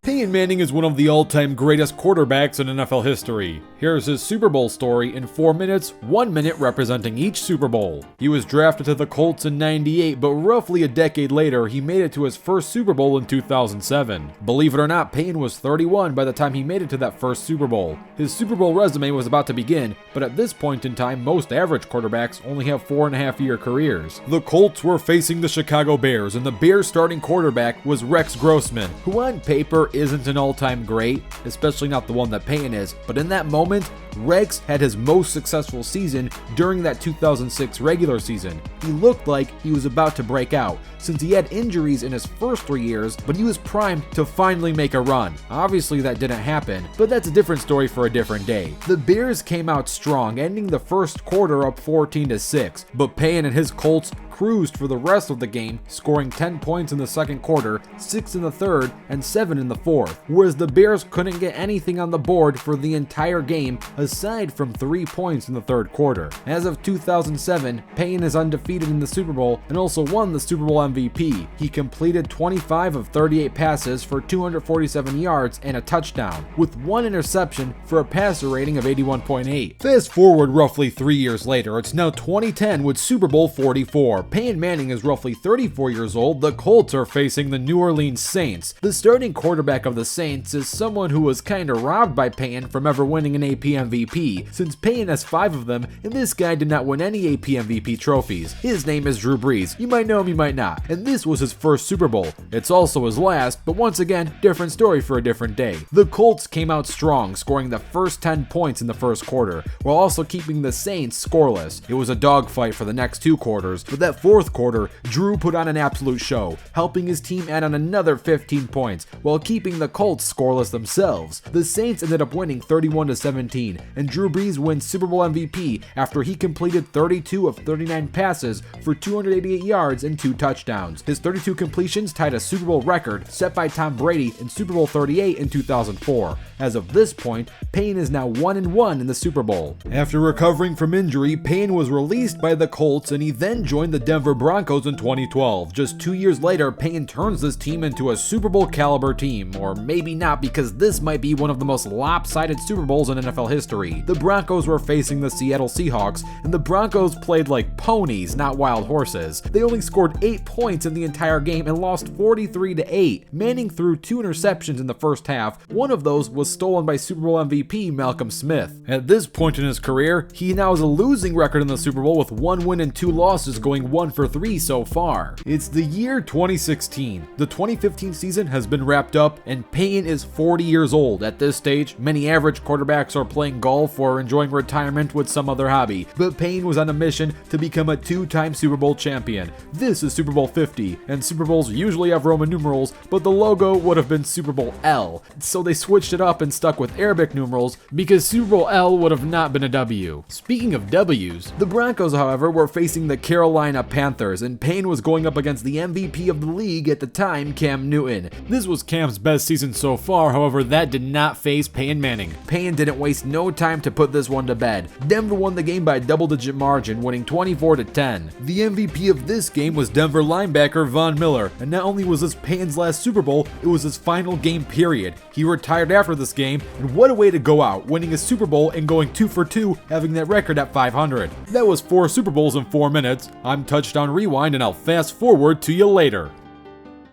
Peyton Manning is one of the all-time greatest quarterbacks in NFL history. Here's his Super Bowl story in 4 minutes, 1 minute representing each Super Bowl. He was drafted to the Colts in '98, but roughly a decade later, he made it to his first Super Bowl in 2007. Believe it or not, Peyton was 31 by the time he made it to that first Super Bowl. His Super Bowl resume was about to begin, but at this point in time, most average quarterbacks only have 4.5-year careers. The Colts were facing the Chicago Bears, and the Bears starting quarterback was Rex Grossman, who on paper isn't an all-time great, especially not the one that Peyton is, but in that moment, Rex had his most successful season during that 2006 regular season. He looked like he was about to break out, since he had injuries in his first 3 years, but he was primed to finally make a run. Obviously that didn't happen, but that's a different story for a different day. The Bears came out strong, ending the first quarter up 14-6, but Peyton and his Colts cruised for the rest of the game, scoring 10 points in the second quarter, 6 in the third, and 7 in the fourth, whereas the Bears couldn't get anything on the board for the entire game aside from 3 points in the third quarter. As of 2007, Peyton is undefeated in the Super Bowl and also won the Super Bowl MVP. He completed 25 of 38 passes for 247 yards and a touchdown, with 1 interception for a passer rating of 81.8. Fast forward roughly 3 years later, it's now 2010 with Super Bowl 44. Peyton Manning is roughly 34 years old. The Colts are facing the New Orleans Saints. The starting quarterback of the Saints is someone who was kinda robbed by Peyton from ever winning an AP MVP, since Peyton has 5 of them, and this guy did not win any AP MVP trophies. His name is Drew Brees. You might know him, you might not. And this was his first Super Bowl. It's also his last, but once again, different story for a different day. The Colts came out strong, scoring the first 10 points in the first quarter, while also keeping the Saints scoreless. It was a dogfight for the next 2 quarters, but that fourth quarter, Drew put on an absolute show, helping his team add on another 15 points, while keeping the Colts scoreless themselves. The Saints ended up winning 31-17, and Drew Brees wins Super Bowl MVP after he completed 32 of 39 passes for 288 yards and 2 touchdowns. His 32 completions tied a Super Bowl record set by Tom Brady in Super Bowl 38 in 2004. As of this point, Peyton is now 1-1 in the Super Bowl. After recovering from injury, Peyton was released by the Colts, and he then joined the Denver Broncos in 2012. Just 2 years later, Peyton turns this team into a Super Bowl caliber team, or maybe not, because this might be one of the most lopsided Super Bowls in NFL history. The Broncos were facing the Seattle Seahawks, and the Broncos played like ponies, not wild horses. They only scored 8 points in the entire game and lost 43-8. Manning threw 2 interceptions in the first half. One of those was stolen by Super Bowl MVP Malcolm Smith. At this point in his career, he now has a losing record in the Super Bowl with 1 win and 2 losses, going 1-for-3 so far. It's the year 2016. The 2015 season has been wrapped up, and Peyton is 40 years old. At this stage, many average quarterbacks are playing golf or enjoying retirement with some other hobby, but Peyton was on a mission to become a 2-time Super Bowl champion. This is Super Bowl 50, and Super Bowls usually have Roman numerals, but the logo would have been Super Bowl L, so they switched it up and stuck with Arabic numerals because Super Bowl L would have not been a W. Speaking of W's, the Broncos, however, were facing the Carolina Panthers, and Peyton was going up against the MVP of the league at the time, Cam Newton. This was Cam's best season so far, however, that did not faze Peyton Manning. Peyton didn't waste no time to put this one to bed. Denver won the game by a double-digit margin, winning 24-10. The MVP of this game was Denver linebacker Von Miller, and not only was this Peyton's last Super Bowl, it was his final game period. He retired after this game, and what a way to go out, winning a Super Bowl and going 2-for-2, having that record at 500. That was 4 Super Bowls in 4 minutes. I'm Touchdown Rewind, and I'll fast forward to you later.